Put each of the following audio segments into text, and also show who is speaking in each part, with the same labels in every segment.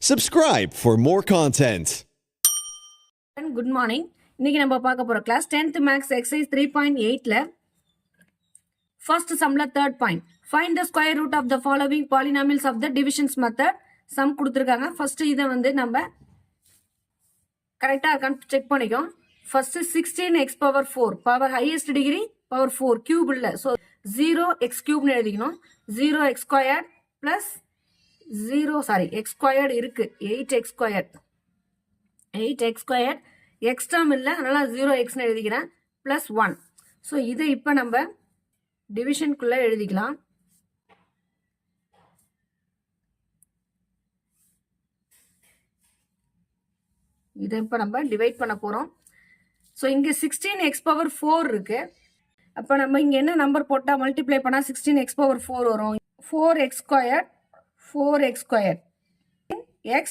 Speaker 1: Subscribe for more content.
Speaker 2: Good morning. இன்னைக்கு நம்ம பார்க்க போற கிளாஸ் 10th Maths exercise 3.8ல first sumல third point. Find the square root of the following polynomials of the divisions method. Sum கொடுத்திருக்காங்க. First இத வந்து நம்ம கரெக்ட்டா இருக்கான்னு check பண்ணிக்கோம். First 16x power 4 power highest degree power 4 cube இல்ல. So 0x cube னு எழுதிக்கணும். 0x squared plus 0 x squared இருக்கு 8x squared 8x squared x term இல்ல அதனால 0x னு எழுதிக்கிறேன் plus 1 so இதை இப்ப நம்ம division குள்ள எழுதிக்கலாம் இதை இப்ப நம்ம divide பண்ண போறோம் so இங்க 16x power 4 இருக்கு அப்ப நம்ம இங்க என்ன நம்பர் போட்டா மல்டிப்ளை பண்ணா 16x power 4 வரும் 4x squared 4x squared x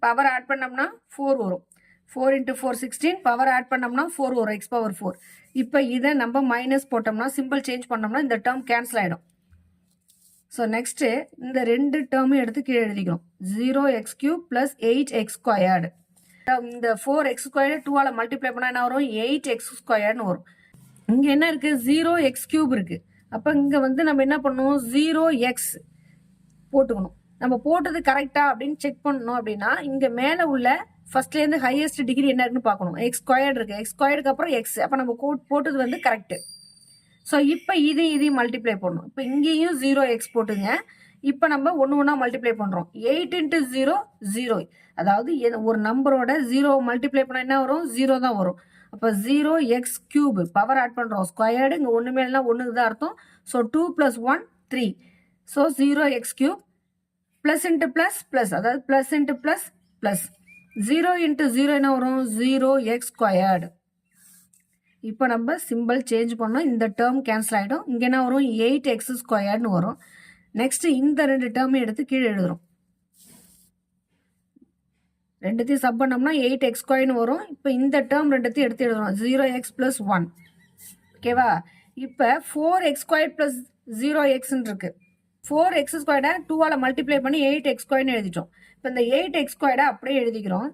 Speaker 2: power add பண்ணோம்னா 4 வரும் 4 into 4 16 power add பண்ணோம்னா 4 வரும் x power 4 இப்போ இதை நம்ம மைனஸ் போட்டோம்னா சிம்பிள் சேஞ்ச் பண்ணோம்னா இந்த டேர்ம் கேன்சல் ஆயிடும் ஸோ நெக்ஸ்ட் இந்த ரெண்டு டேர்மும் எடுத்து கீழே எழுதிக்கிறோம் 0x cube plus 8x squared இந்த 4x squared 2ஆல மல்டிப்ளை பண்ணா என்ன வரும் 8x squaredனு வரும் இங்க என்ன இருக்கு 0x cube இருக்கு அப்ப இங்க வந்து நம்ம என்ன பண்ணுவோம் 0x போட்டுக்கணும் நம்ம போட்டது கரெக்டா அப்படின்னு செக் பண்ணணும் அப்படின்னா இங்க மேல உள்ள ஃபர்ஸ்ட்ல இருந்து ஹையஸ்ட் டிகிரி என்ன இருக்குன்னு பார்க்கணும் x ஸ்கொயர்ட் இருக்கு x ஸ்கொயர்டுக்கு அப்புறம் x அப்ப நம்ம போட்டது வந்து கரெக்ட் ஸோ இப்போ இதையும் மல்டிப்ளை பண்ணணும் இப்போ இங்கேயும் 0x போட்டுங்க இப்போ நம்ம ஒன்னா மல்டிப்ளை பண்றோம் 8 into 0 0 அதாவது ஒரு நம்பரோட 0 மல்டிப்ளை பண்ணா என்ன வரும் 0 தான் வரும் அப்போ 0x கியூப் பவர் ஆட் பண்றோம் ஸ்கொயர்டு இங்க ஒண்ணுமே இல்லைன்னா ஒண்ணுக்கு தான் அர்த்தம் so 2 plus 1 3 so 0x cube plus into plus plus அதாவது plus into plus plus 0 into 0 என்ன வரும் 0x squared இப்போ நம்ம சிம்பிள் சேஞ்ச் பண்ணோம் இந்த டேர்ம் கேன்சல் ஆகிடும் இங்கே என்ன வரும் 8x squaredனு வரும் நெக்ஸ்ட் இந்த ரெண்டு டேர்ம் எடுத்து கீழே எழுதுறோம் ரெண்டுத்தையும் சப் பண்ணோம்னா 8x squaredனு வரும் இப்போ இந்த டேர்ம் ரெண்டுத்தையும் எடுத்து எழுதுறோம் 0x plus 1 ஓகேவா இப்போ 4x squared plus 0x இருக்கு 4x squared 2ஆல மல்டிப்ளை பண்ணி 8x squared எழுதிட்டோம் இப்போ இந்த 8x squared அப்படியே எழுதிக்கிறோம்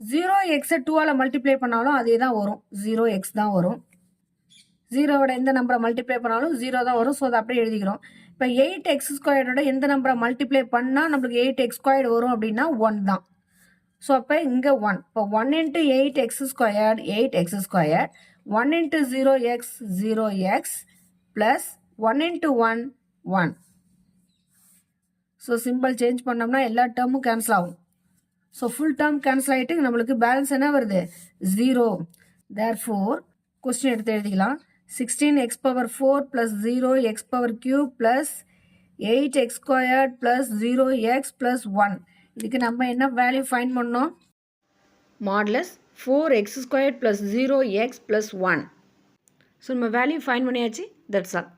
Speaker 2: 0x 2ஆல மல்டிப்ளை பண்ணாலும் அதே தான் வரும் 0x தான் வரும் 0வோட எந்த நம்பரை மல்டிப்ளை பண்ணாலும் 0 தான் வரும் ஸோ அதை அப்படியே எழுதிக்கிறோம் இப்போ 8x squared எந்த நம்பரை மல்டிப்ளை பண்ணால் நம்மளுக்கு 8x squared வரும் அப்படின்னா 1 தான் ஸோ அப்போ இங்கே 1 இப்போ 1 into 8x squared 8x squared 1 into 0x 0x plus 1 into 1 1 so simple change பண்ணோம்னா எல்லா டேர்மும் கேன்சல் ஆகும் ஸோ ஃபுல் டேர்ம் கேன்சல் ஆகிட்டு நம்மளுக்கு பேலன்ஸ் என்ன வருது 0 தேர்ஃபோர் கொஸ்டின் எடுத்து எழுதிக்கலாம் 16x power 4 plus 0x power cube plus 8x squared plus 0x plus 1 இதுக்கு நம்ம என்ன வேல்யூ ஃபைண்ட் பண்ணோம் modulus 4x squared plus 0x plus 1 so நம்ம வேல்யூ ஃபைண்ட் பண்ணியாச்சு தட்ஸ் ஆல்